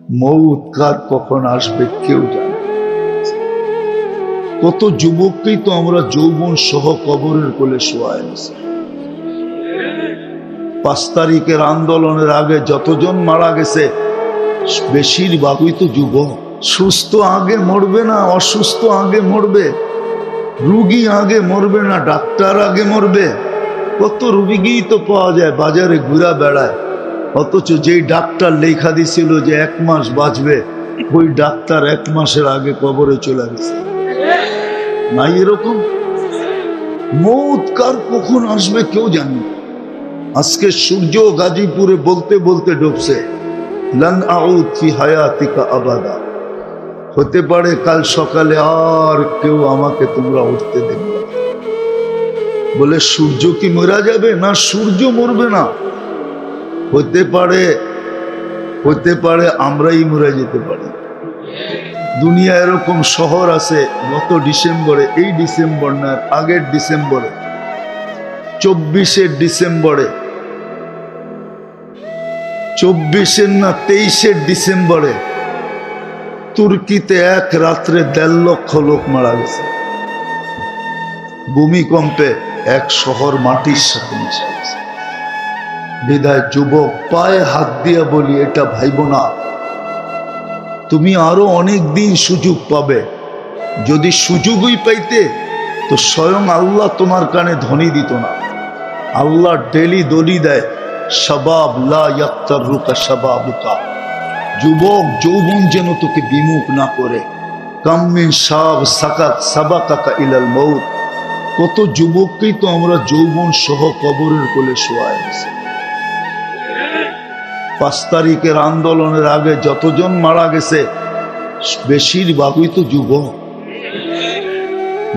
মৌত কার কখন আসবে কেউ জানে। কত যুবককেই তো আমরা যৌবন সহ কবরের কোলে শোয়ায় নিছি। 5 তারিখের আন্দোলনের আগে যতজন মারা গেছে বেশিরভাগই তো যুবক। সুস্থ আগে মরবে না, অসুস্থ আগে মরবে, রুগী আগে মরবে না, ডাক্তার আগে মরবে। কত রুগীই তো পাওয়া যায় বাজারে ঘুরা বেড়ায়, অথচ যেই ডাক্তার লেখা দিছিল যে 1 মাস বাঁচবে, ওই ডাক্তার 1 মাসের আগে কবরে চলে গেছে। নাই এরকম? মৌত কার কখন আসবে কেউ জানে। আজকে সূর্য গাজীপুরে বলতে বলতে ডুবছে, লান আউদ ফি হায়াতিকা আবাদা। হতে পারে কাল সকালে আর কেউ আমাকে তোমরা উঠতে দেবে না। বলে সূর্য কি মরা যাবে? না, সূর্য মরবে না। হতে পারে আমরাই মরে যেতে পারি। দুনিয়া এরকম শহর আছে, গত ডিসেম্বরে, এই ডিসেম্বর না আগের ডিসেম্বরে, 24 ডিসেম্বরে, 24 না 23 ডিসেম্বরে তুর্কিতে এক রাত্রে 1.5 লক্ষ লোক মারা গেছে। ভূমিকম্পে এক শহর মাটির সাথে মিশে গেছে। বিদায় যুবক পায়ে হাত দিয়া বলি, এটা ভাইব না। তুমি আরো অনেক দিন সুযোগ পাবে। যদি সুযোগই পাইতে তো স্বয়ং আল্লাহ তোমার কানে ধ্বনি দিত না। আল্লাহ ডেলি দলি দেয়, শাবাব লা ইয়াক্তারুকা শাবাবুকা। যুবক যৌবন যেন তোকে বিমুখ না করে। কাম মিন শাব সাবাকাকা ইলাল মউত। কত যুবককেই তো আমরা যৌবন সহ কবরের কোলে শোয়ায় আছি। 5 তারিখের আন্দোলনের আগে যতজন মারা গেছে বেশিরভাগই তো যুবক।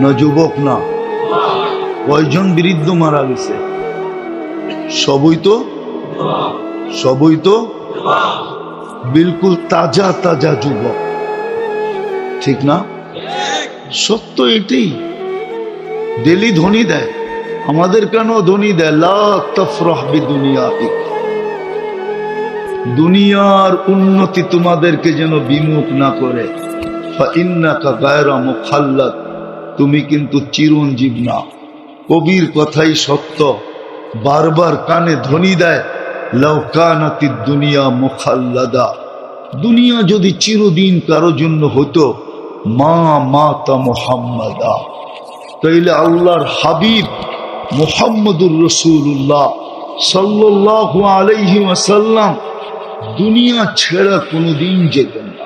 না যুবক না? কয়জন বৃদ্ধ মারা গেছে? সবই তো বিলকুল তাজা তাজা যুবক, ঠিক না? সত্য এটাই। ডেলি ধ্বনি দেয়, আমাদের কেন ধ্বনি দেয়, লা তাফরাহ বিদুনিয়াতিক। দুনিয়ার উন্নতি তোমাদেরকে যেন বিমুখ না করে। ফাইন্নাকা গায়রা মুখাল্লাদ। তুমি কিন্তু চিরঞ্জীব না। কবির কথাই সত্য, বারবার কানে ধ্বনি দেয়, লাউ কানাতিদ দুনিয়া মুখাল্লাদা। দুনিয়া যদি চিরদিন কারো জন্য হতো, মা মাতা মুহাম্মাদা। তাইলে আল্লাহর হাবিব মুহাম্মদুর রাসূলুল্লাহ সাল্লাল্লাহু আলাইহি ওয়াসাল্লাম দুনিয়া ছেড়ে কোনোদিন যেতেন না।